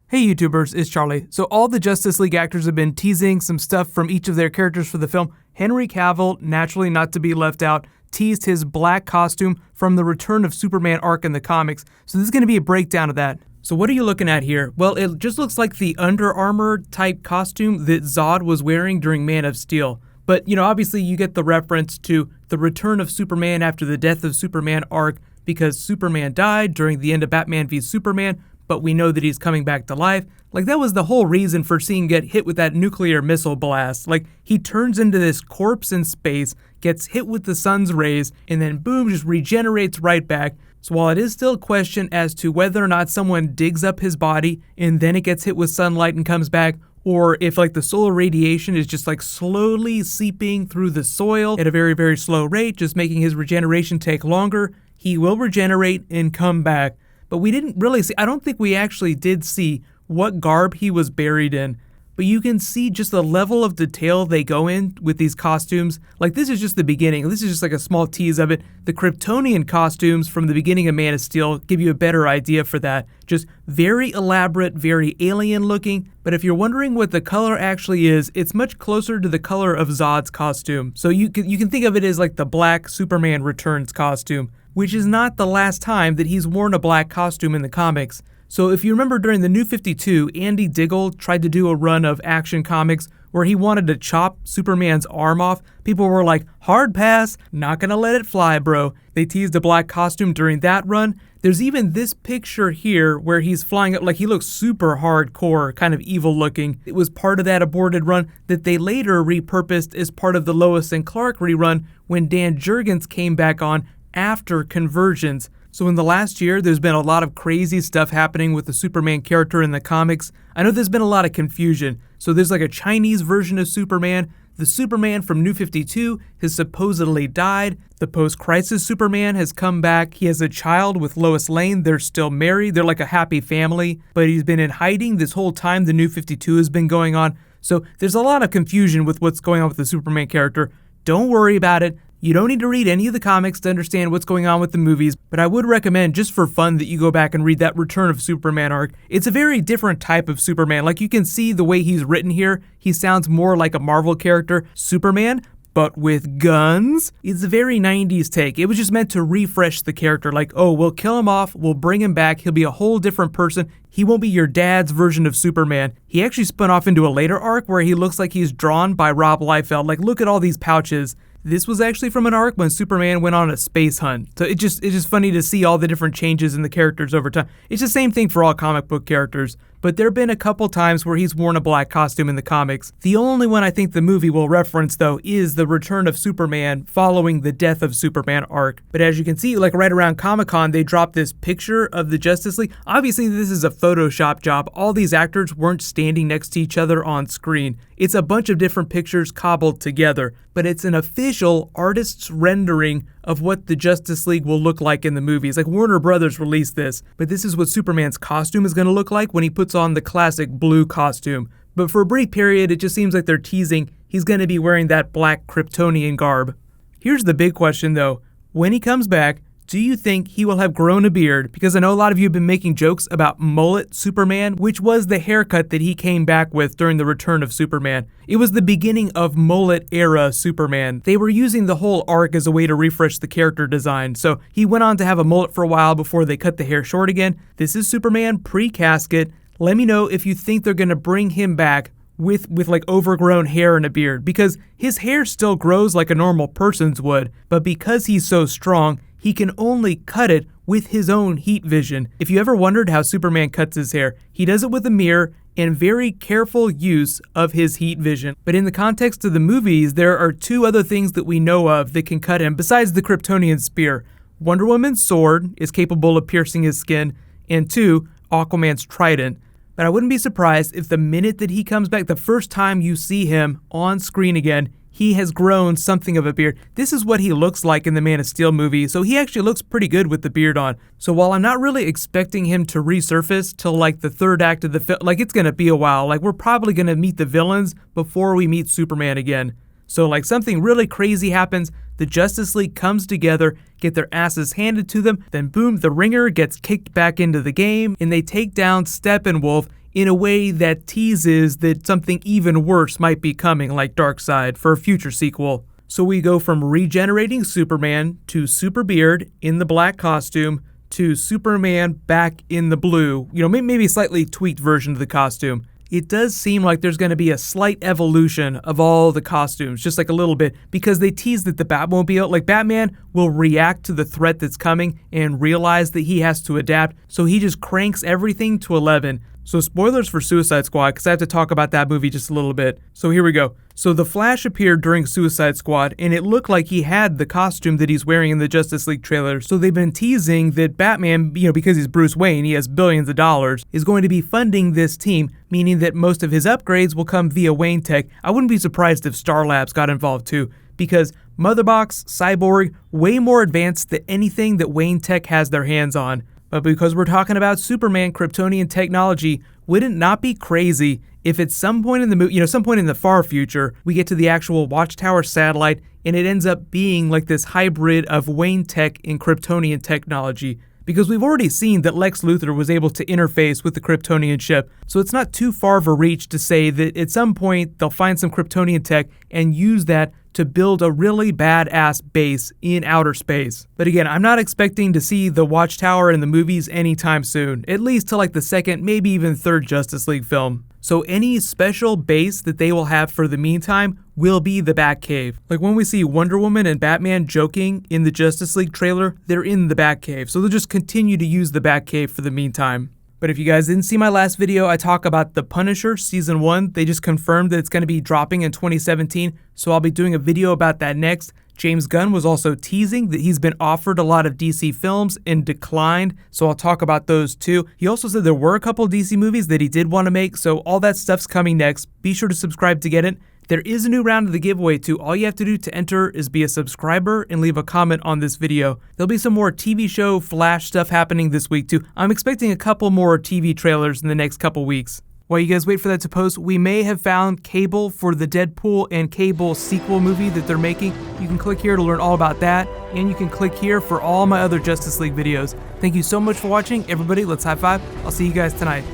Hey YouTubers, it's Charlie. So all the Justice League actors have been teasing some stuff from each of their characters for the film. Henry Cavill, naturally not to be left out, teased his black costume from the Return of Superman arc in the comics. So this is going to be a breakdown of that. So what are you looking at here? Well, it just looks like the Under Armour type costume that Zod was wearing during Man of Steel. But, obviously you get the reference to the Return of Superman after the Death of Superman arc because Superman died during the end of Batman v Superman, but we know that he's coming back to life. Like, that was the whole reason for seeing him get hit with that nuclear missile blast. Like, he turns into this corpse in space, gets hit with the sun's rays, and then boom, just regenerates right back. So while it is still a question as to whether or not someone digs up his body and then it gets hit with sunlight and comes back, or if the solar radiation is just slowly seeping through the soil at a very, very slow rate, just making his regeneration take longer, he will regenerate and come back. But we didn't really see, I don't think we actually did see what garb he was buried in. But you can see just the level of detail they go in with these costumes. Like, this is just the beginning. This is just a small tease of it. The Kryptonian costumes from the beginning of Man of Steel give you a better idea for that. Just very elaborate, very alien looking. But if you're wondering what the color actually is, it's much closer to the color of Zod's costume. So you can think of it as the black Superman Returns costume, which is not the last time that he's worn a black costume in the comics. So if you remember during the New 52, Andy Diggle tried to do a run of Action Comics where he wanted to chop Superman's arm off. People were like, hard pass, not gonna let it fly, bro. They teased a black costume during that run. There's even this picture here where he's flying up, he looks super hardcore, kind of evil looking. It was part of that aborted run that they later repurposed as part of the Lois and Clark rerun when Dan Jurgens came back on after Convergence. So in the last year, there's been a lot of crazy stuff happening with the Superman character in the comics. I know there's been a lot of confusion. So there's a Chinese version of Superman. The Superman from New 52 has supposedly died. The post-crisis Superman has come back. He has a child with Lois Lane. They're still married. They're like a happy family. But he's been in hiding this whole time the New 52 has been going on. So there's a lot of confusion with what's going on with the Superman character. Don't worry about it. You don't need to read any of the comics to understand what's going on with the movies, but I would recommend, just for fun, that you go back and read that Return of Superman arc. It's a very different type of Superman. You can see the way he's written here, he sounds more like a Marvel character, Superman, but with guns. It's a very 90s take. It was just meant to refresh the character, we'll kill him off, we'll bring him back, he'll be a whole different person. He won't be your dad's version of Superman. He actually spun off into a later arc where he looks like he's drawn by Rob Liefeld. Look at all these pouches. This was actually from an arc when Superman went on a space hunt. So it's just funny to see all the different changes in the characters over time. It's the same thing for all comic book characters. But there have been a couple times where he's worn a black costume in the comics. The only one I think the movie will reference, though, is the Return of Superman following the Death of Superman arc. But as you can see, right around Comic-Con, they dropped this picture of the Justice League. Obviously, this is a Photoshop job. All these actors weren't standing next to each other on screen. It's a bunch of different pictures cobbled together. But it's an official artist's rendering of what the Justice League will look like in the movies. Warner Brothers released this, but this is what Superman's costume is going to look like when he puts on the classic blue costume. But for a brief period, it just seems like they're teasing he's going to be wearing that black Kryptonian garb. Here's the big question though. When he comes back, do you think he will have grown a beard? Because I know a lot of you have been making jokes about mullet Superman, which was the haircut that he came back with during the Return of Superman. It was the beginning of mullet era Superman. They were using the whole arc as a way to refresh the character design. So he went on to have a mullet for a while before they cut the hair short again. This is Superman pre-casket. Let me know if you think they're going to bring him back with overgrown hair and a beard, because his hair still grows like a normal person's would, but because he's so strong, he can only cut it with his own heat vision. If you ever wondered how Superman cuts his hair, he does it with a mirror and very careful use of his heat vision. But in the context of the movies, there are two other things that we know of that can cut him besides the Kryptonian spear. Wonder Woman's sword is capable of piercing his skin, and two, Aquaman's trident. But I wouldn't be surprised if the minute that he comes back, the first time you see him on screen again, he has grown something of a beard. This is what he looks like in the Man of Steel movie, so he actually looks pretty good with the beard on. So while I'm not really expecting him to resurface till the third act of the film, it's gonna be a while. We're probably gonna meet the villains before we meet Superman again. So something really crazy happens, the Justice League comes together, get their asses handed to them, then boom, the ringer gets kicked back into the game, and they take down Steppenwolf in a way that teases that something even worse might be coming, like Darkseid, for a future sequel. So we go from regenerating Superman to Super Beard in the black costume to Superman back in the blue, maybe a slightly tweaked version of the costume. It does seem like there's going to be a slight evolution of all the costumes, just like a little bit, because they tease that the Batmobile, like Batman, will react to the threat that's coming and realize that he has to adapt, so he just cranks everything to 11. So spoilers for Suicide Squad, because I have to talk about that movie just a little bit. So here we go. So the Flash appeared during Suicide Squad, and it looked like he had the costume that he's wearing in the Justice League trailer. So they've been teasing that Batman, because he's Bruce Wayne, he has billions of dollars, is going to be funding this team, meaning that most of his upgrades will come via Wayne Tech. I wouldn't be surprised if Star Labs got involved too, because Motherbox, Cyborg, way more advanced than anything that Wayne Tech has their hands on. But because we're talking about Superman Kryptonian technology, would it not be crazy if at some point in the movie, some point in the far future, we get to the actual Watchtower satellite and it ends up being like this hybrid of Wayne Tech and Kryptonian technology? Because we've already seen that Lex Luthor was able to interface with the Kryptonian ship, so it's not too far of a reach to say that at some point they'll find some Kryptonian tech and use that to build a really badass base in outer space. But again, I'm not expecting to see the Watchtower in the movies anytime soon, at least to like the second, maybe even third Justice League film. So any special base that they will have for the meantime will be the Batcave. Like when we see Wonder Woman and Batman joking in the Justice League trailer, they're in the Batcave, so they'll just continue to use the Batcave for the meantime. But if you guys didn't see my last video, I talk about The Punisher Season 1. They just confirmed that it's going to be dropping in 2017, so I'll be doing a video about that next. James Gunn was also teasing that he's been offered a lot of DC films and declined, so I'll talk about those too. He also said there were a couple DC movies that he did want to make, so all that stuff's coming next. Be sure to subscribe to get it. There is a new round of the giveaway too. All you have to do to enter is be a subscriber and leave a comment on this video. There'll be some more TV show Flash stuff happening this week too. I'm expecting a couple more TV trailers in the next couple weeks. While you guys wait for that to post, we may have found Cable for the Deadpool and Cable sequel movie that they're making. You can click here to learn all about that, and you can click here for all my other Justice League videos. Thank you so much for watching. Everybody, let's high five. I'll see you guys tonight.